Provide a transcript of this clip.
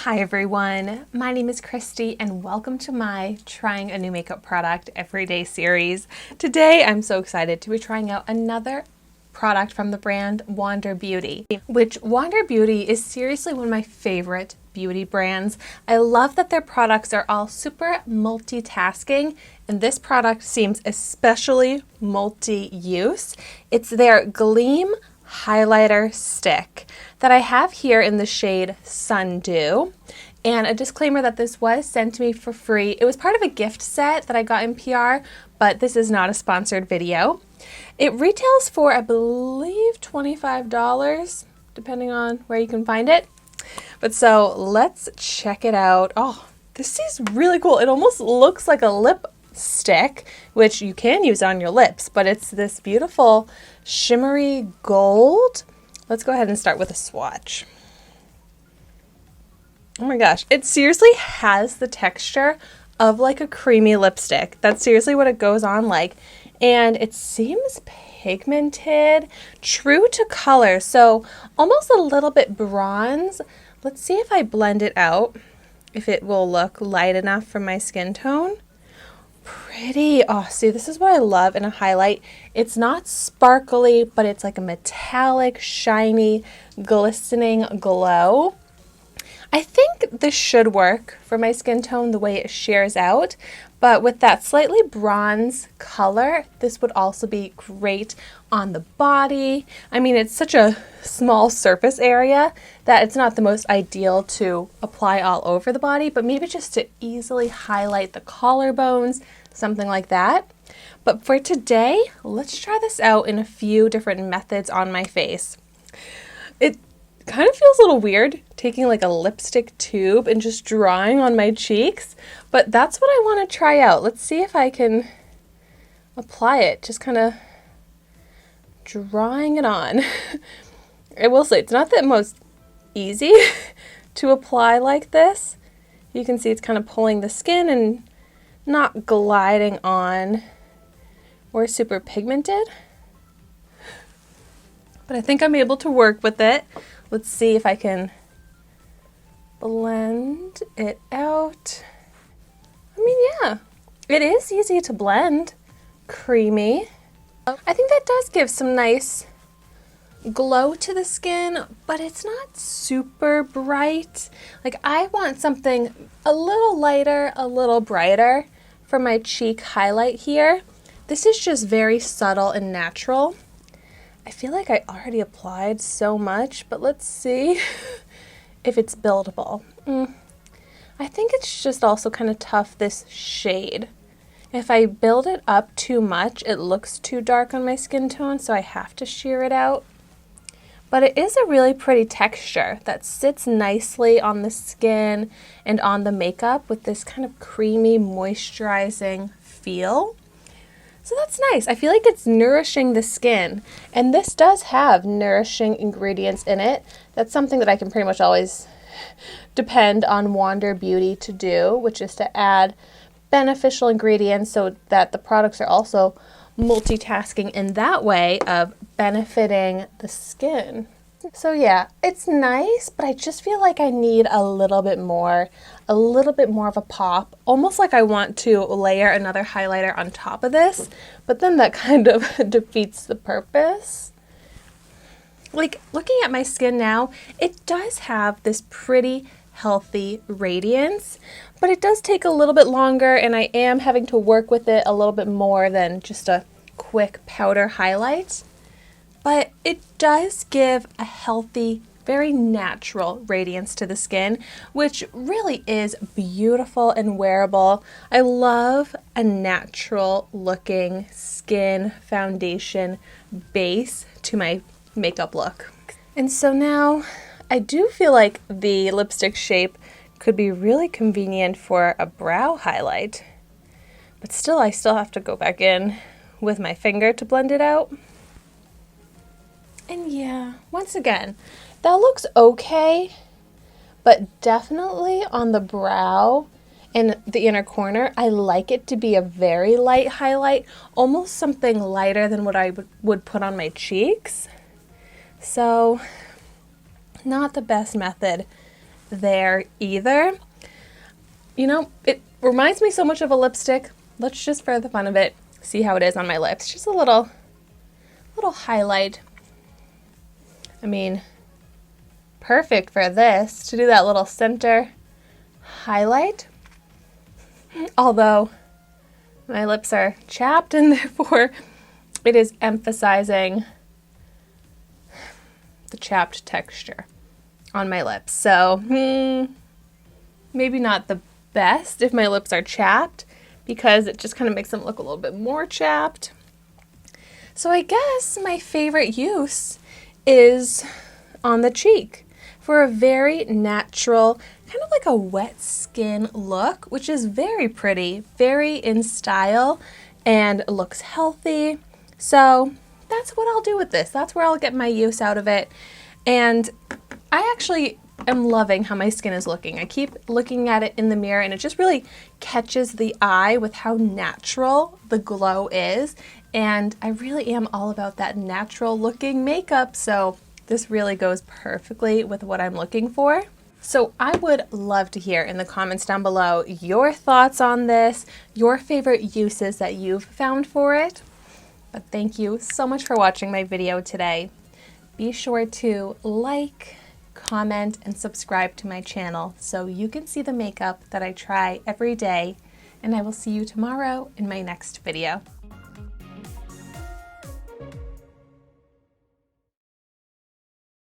Hi everyone, my name is Christy and welcome to my Trying a New Makeup Product Everyday series. Today I'm so excited to be trying out another product from the brand Wander Beauty, which Wander Beauty is seriously one of my favorite beauty brands. I love that their products are all super multitasking, and this product seems especially multi-use. It's their Gleam Highlighter Stick that I have here in the shade Sundew. And a disclaimer that this was sent to me for free. It was part of a gift set that I got in PR, but this is not a sponsored video. It retails for, I believe, $25, depending on where you can find it. But so let's check it out. Oh, this is really cool. It almost looks like a lipstick, which you can use on your lips, but it's this beautiful shimmery gold. Let's go ahead and start with a swatch. Oh my gosh, it seriously has the texture of like a creamy lipstick. That's seriously what it goes on like. And it seems pigmented, true to color, so almost a little bit bronze. Let's see if I blend it out, if it will look light enough for my skin tone. Pretty. Oh, see, this is what I love in a highlight. It's not sparkly, but it's like a metallic, shiny, glistening glow. I think this should work for my skin tone the way it shears out, but with that slightly bronze color, this would also be great on the body. I mean, it's such a small surface area that it's not the most ideal to apply all over the body, but maybe just to easily highlight the collarbones, something like that. But for today, let's try this out in a few different methods on my face. It kind of feels a little weird taking like a lipstick tube and just drawing on my cheeks, but that's what I want to try out. Let's see if I can apply it, just kind of drawing it on. I will say it's not the most easy to apply like this. You can see it's kind of pulling the skin and not gliding on or super pigmented, but I think I'm able to work with it. Let's see if I can blend it out. I mean, yeah, it is easy to blend. Creamy. I think that does give some nice glow to the skin, but it's not super bright. Like, I want something a little lighter, a little brighter for my cheek highlight here. This is just very subtle and natural. I feel like I already applied so much, but let's see if it's buildable. I think it's just also kind of tough, this shade. If I build it up too much, it looks too dark on my skin tone, so I have to sheer it out. But it is a really pretty texture that sits nicely on the skin and on the makeup with this kind of creamy, moisturizing feel. So that's nice. I feel like it's nourishing the skin, and this does have nourishing ingredients in it. That's something that I can pretty much always depend on Wander Beauty to do, which is to add beneficial ingredients so that the products are also multitasking in that way of benefiting the skin. So yeah, it's nice, but I just feel like I need a little bit more of a pop. Almost like I want to layer another highlighter on top of this, but then that kind of defeats the purpose. Like, looking at my skin now, it does have this pretty healthy radiance, but it does take a little bit longer, and I am having to work with it a little bit more than just a quick powder highlight. But it does give a healthy, very natural radiance to the skin, which really is beautiful and wearable. I love a natural looking skin foundation base to my makeup look. And so now I do feel like the lipstick shape could be really convenient for a brow highlight, but still, I still have to go back in with my finger to blend it out. And yeah, once again, that looks okay, but definitely on the brow and the inner corner, I like it to be a very light highlight, almost something lighter than what I would put on my cheeks. So, not the best method there either. You know, it reminds me so much of a lipstick. Let's just, for the fun of it, see how it is on my lips. Just a little highlight. I mean, perfect for this, to do that little center highlight. Although my lips are chapped and therefore it is emphasizing the chapped texture on my lips. So maybe not the best if my lips are chapped, because it just kind of makes them look a little bit more chapped. So I guess my favorite use is on the cheek for a very natural, kind of like a wet skin look, which is very pretty, very in style, and looks healthy. So that's what I'll do with this. That's where I'll get my use out of it. And I actually am loving how my skin is looking. I keep looking at it in the mirror and it just really catches the eye with how natural the glow is. And I really am all about that natural looking makeup. So this really goes perfectly with what I'm looking for. So I would love to hear in the comments down below your thoughts on this, your favorite uses that you've found for it. But thank you so much for watching my video today. Be sure to like, comment, and subscribe to my channel so you can see the makeup that I try every day. And I will see you tomorrow in my next video.